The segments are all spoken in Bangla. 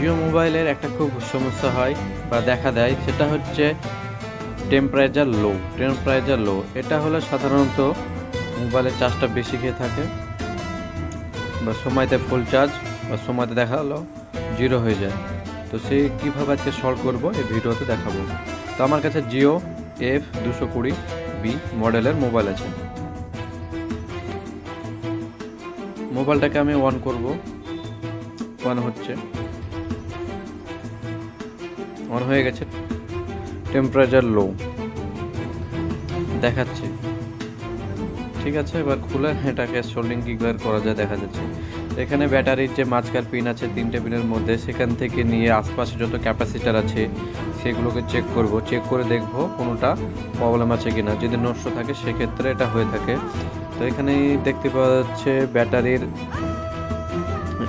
জিও মোবাইলের একটা খুব সমস্যা হয় বা দেখা দেয়, সেটা হচ্ছে টেম্পারেচার লো। এটা হলে সাধারণত মোবাইলের চার্জটা বেশি খেয়ে থাকে, বা সময়তে ফুল চার্জ বা সময়তে দেখা হলো জিরো হয়ে যায়। তো সে কীভাবে আজকে সলভ করবো এই ভিডিওতে দেখাবো। তো আমার কাছে জিও F220B মডেলের মোবাইল আছে। মোবাইলটাকে আমি অন করব। অন হয়ে গেছে, টেম্পারেচার লো দেখাচ্ছে। ঠিক আছে, এবার খুলে এটাকে সোল্ডিং কীভাবে করা যায় দেখা যাচ্ছে। এখানে ব্যাটারির যে মাঝখান পিন আছে 3টে পিনের মধ্যে, সেখান থেকে নিয়ে আশপাশে যত ক্যাপাসিটার আছে সেগুলোকে চেক করে দেখব কোনোটা প্রবলেম আছে কিনা। যদি নষ্ট থাকে সেক্ষেত্রে এটা হয়ে থাকে। তো এখানে দেখতে পাওয়া যাচ্ছে ব্যাটারির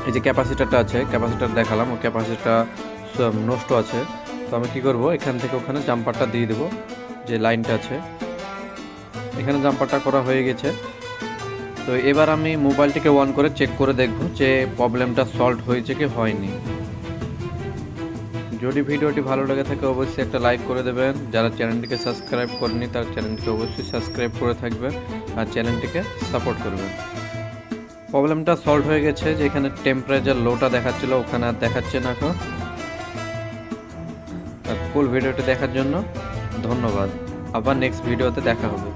এই যে ক্যাপাসিটারটা আছে, ক্যাপাসিটার দেখালাম, ও ক্যাপাসিটার নষ্ট আছে। তো আমি কি করব, এখান থেকে ওখানে জাম্পারটা দিয়ে দেবো। যে লাইনটা আছে এখানে জাম্পারটা করা হয়ে গেছে। তো এবার আমি মোবাইলটিকে অন করে চেক করে দেখব যে প্রবলেমটা সলভ হয়েছে কি হয়নি। যদি ভিডিওটি ভালো লেগে থাকে অবশ্যই একটা লাইক করে দেবেন। যারা চ্যানেলটিকে সাবস্ক্রাইব করেনি তারা চ্যানেলটিকে অবশ্যই সাবস্ক্রাইব করে থাকবেন আর চ্যানেলটিকে সাপোর্ট করবেন। প্রবলেমটা সলভ হয়ে গেছে। যে এখানে টেম্পারেচার লোটা দেখাচ্ছিল ওখানে আর দেখাচ্ছে না এখন। ফুল ভিডিওটি দেখার জন্য ধন্যবাদ। আবার নেক্সট ভিডিওতে দেখা হবে।